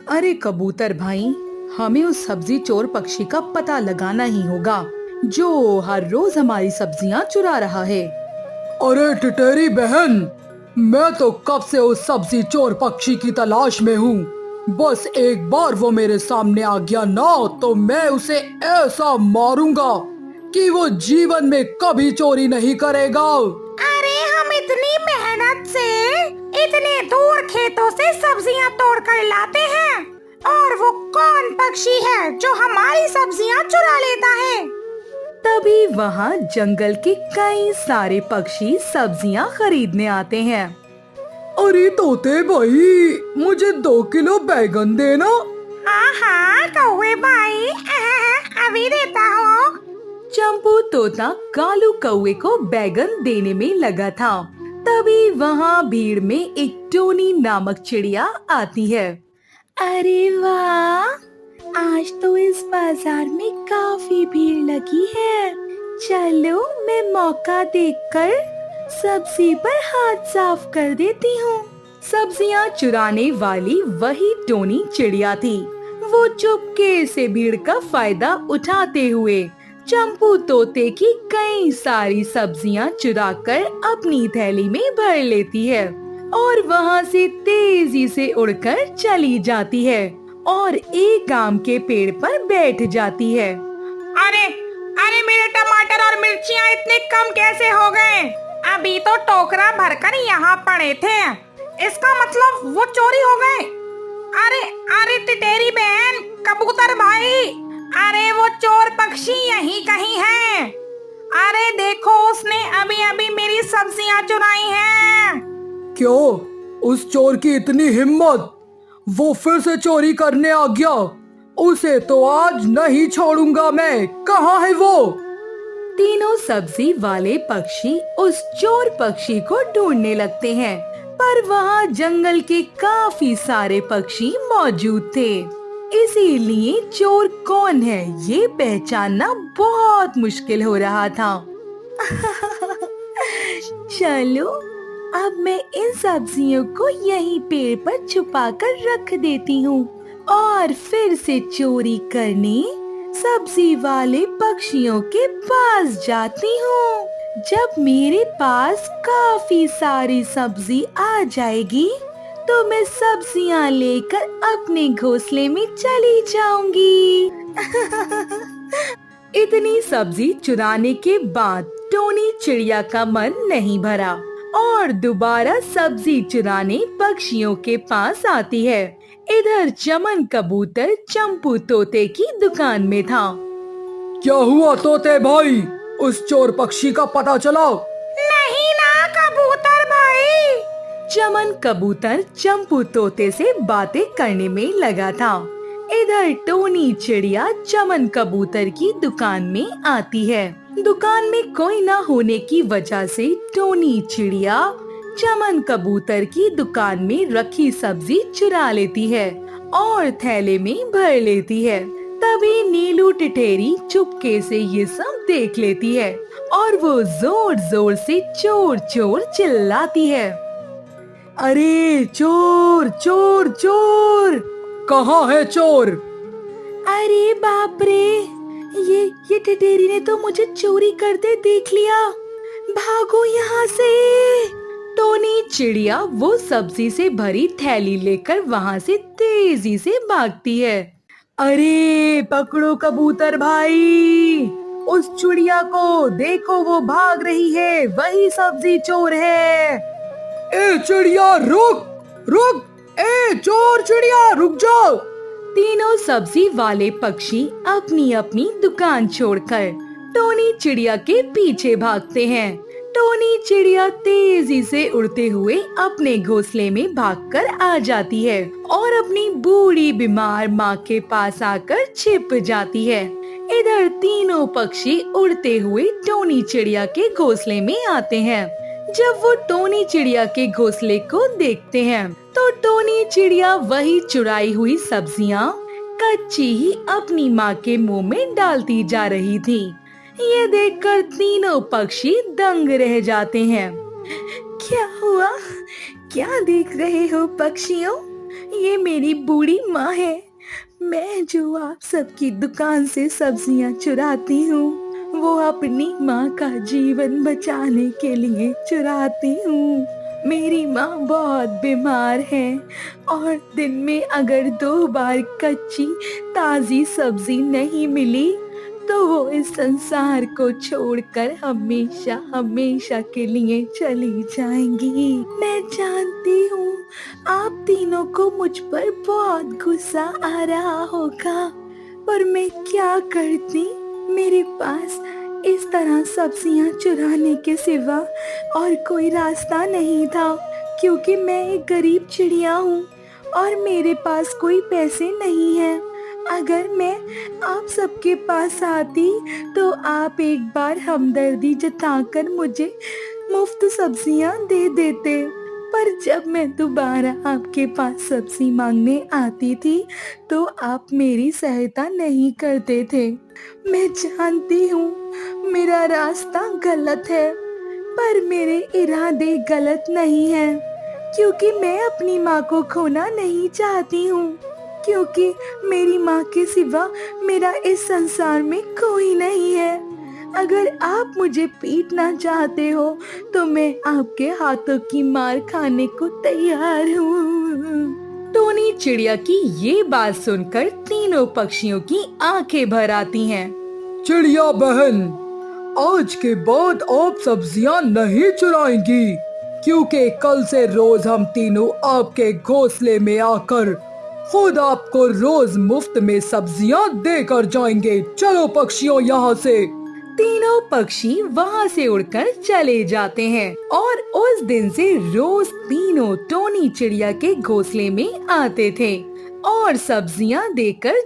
अरे कबूतर भाई, हमें उस सब्जी चोर पक्षी का पता लगाना ही होगा जो हर रोज हमारी सब्जियां चुरा रहा है। अरे टिटेरी बहन, मैं तो कब से उस सब्जी चोर पक्षी की तलाश में हूँ। बस एक बार वो मेरे सामने आ गया ना तो मैं उसे ऐसा मारूंगा कि वो जीवन में कभी चोरी नहीं करेगा। अरे हम इतनी मेहनत से इतने दूर खेतों से सब्जियां तोड़ कर लाते हैं और वो कौन पक्षी है जो हमारी सब्जियां चुरा लेता है। तभी वहाँ जंगल के कई सारे पक्षी सब्जियां खरीदने आते हैं। अरे तोते भाई, मुझे 2 किलो बैगन देना। हाँ हाँ कौवे भाई, अभी देता हूँ। चंपू तोता कालू कौवे को बैगन देने में लगा था। तभी वहाँ भीड़ में एक टोनी नामक चिड़िया आती है। अरे वाह, आज तो इस बाजार में काफी भीड़ लगी है। चलो मैं मौका देखकर सब्जी पर हाथ साफ कर देती हूँ। सब्जियाँ चुराने वाली वही टोनी चिड़िया थी। वो चुपके से भीड़ का फायदा उठाते हुए चंपू तोते की कई सारी सब्जियां चुराकर अपनी थैली में भर लेती है और वहां से तेजी से उड़कर चली जाती है और एक आम के पेड़ पर बैठ जाती है। अरे अरे मेरे टमाटर और मिर्चियाँ इतने कम कैसे हो गए? अभी तो टोकरा भरकर यहाँ पड़े थे। इसका मतलब वो चोरी हो गए। अरे अरे टिटेरी बहन, कबूतर भाई, अरे वो चोर पक्षी यहीं कहीं है। अरे देखो, उसने अभी अभी मेरी सब्जियां चुराई हैं। क्यों? उस चोर की इतनी हिम्मत? वो फिर से चोरी करने आ गया। उसे तो आज नहीं छोड़ूंगा मैं। कहाँ है वो? तीनों सब्जी वाले पक्षी उस चोर पक्षी को ढूंढने लगते हैं, पर वहाँ जंगल के काफी सारे पक्षी मौजूद थे। इसीलिए चोर कौन है ये पहचानना बहुत मुश्किल हो रहा था। चलो, अब मैं इन सब्जियों को यहीं पेड़ पर छुपा कर रख देती हूँ और फिर से चोरी करने सब्जी वाले पक्षियों के पास जाती हूँ। जब मेरे पास काफी सारी सब्जी आ जाएगी तो मैं सब्जियां लेकर अपने घोंसले में चली जाऊंगी। इतनी सब्जी चुराने के बाद टोनी चिड़िया का मन नहीं भरा और दोबारा सब्जी चुराने पक्षियों के पास आती है। इधर चमन कबूतर चंपू तोते की दुकान में था। क्या हुआ तोते भाई? उस चोर पक्षी का पता चला? नहीं ना कबूतर भाई। चमन कबूतर चंपू तोते से बातें करने में लगा था। इधर टोनी चिड़िया चमन कबूतर की दुकान में आती है। दुकान में कोई न होने की वजह से टोनी चिड़िया चमन कबूतर की दुकान में रखी सब्जी चुरा लेती है और थैले में भर लेती है। तभी नीलू टिटेरी चुपके से ये सब देख लेती है और वो जोर जोर से चोर चोर चिल्लाती है। अरे चोर चोर चोर! कहाँ है चोर? अरे बाप रे, ये टिटेरी ने तो मुझे चोरी करते देख लिया। भागो यहाँ से। टोनी चिड़िया वो सब्जी से भरी थैली लेकर वहाँ से तेजी से भागती है। अरे पकड़ो कबूतर भाई, उस चिड़िया को देखो, वो भाग रही है। वही सब्जी चोर है। ए चिड़िया रुक रुक! ए चोर चिड़िया रुक जाओ! तीनों सब्जी वाले पक्षी अपनी अपनी दुकान छोड़कर टोनी चिड़िया के पीछे भागते हैं। टोनी चिड़िया तेजी से उड़ते हुए अपने घोंसले में भागकर आ जाती है और अपनी बूढ़ी बीमार माँ के पास आकर छिप जाती है। इधर तीनों पक्षी उड़ते हुए टोनी चिड़िया के घोंसले में आते हैं। जब वो टोनी चिड़िया के घोंसले को देखते हैं तो टोनी चिड़िया वही चुराई हुई सब्जियां कच्ची ही अपनी माँ के मुंह में डालती जा रही थी। ये देखकर तीनों पक्षी दंग रह जाते हैं। क्या हुआ? क्या देख रहे हो पक्षियों? ये मेरी बूढ़ी माँ है, मैं जो आप सबकी दुकान से सब्जियां चुराती हूँ, वो अपनी माँ का जीवन बचाने के लिए चुराती हूँ। मेरी माँ बहुत बीमार है और दिन में अगर 2 बार कच्ची ताज़ी सब्जी नहीं मिली तो वो इस संसार को छोड़कर हमेशा हमेशा के लिए चली जाएंगी। मैं जानती हूँ आप तीनों को मुझ पर बहुत गुस्सा आ रहा होगा, पर मैं क्या करती, मेरे पास इस तरह सब्जियां चुराने के सिवा और कोई रास्ता नहीं था, क्योंकि मैं एक गरीब चिड़िया हूँ और मेरे पास कोई पैसे नहीं हैं। अगर मैं आप सबके पास आती तो आप एक बार हमदर्दी जताकर मुझे मुफ्त सब्जियां दे देते, पर जब मैं दोबारा आपके पास सब्जी मांगने आती थी तो आप मेरी सहायता नहीं करते थे। मैं जानती हूँ मेरा रास्ता गलत है, पर मेरे इरादे गलत नहीं हैं, क्योंकि मैं अपनी माँ को खोना नहीं चाहती हूँ, क्योंकि मेरी माँ के सिवा मेरा इस संसार में कोई नहीं है। अगर आप मुझे पीटना चाहते हो तो मैं आपके हाथों की मार खाने को तैयार हूँ। टोनी चिड़िया की ये बात सुनकर तीनों पक्षियों की आंखें भर आती हैं। चिड़िया बहन, आज के बाद आप सब्जियां नहीं चुराएंगी, क्योंकि कल से रोज हम तीनों आपके घोंसले में आकर खुद आपको रोज मुफ्त में सब्जियां देकर जाएंगे। चलो पक्षियों यहाँ से। तीनों पक्षी वहाँ से उड़कर चले जाते हैं और उस दिन से रोज तीनों टोनी चिड़िया के घोंसले में आते थे और सब्जियां देकर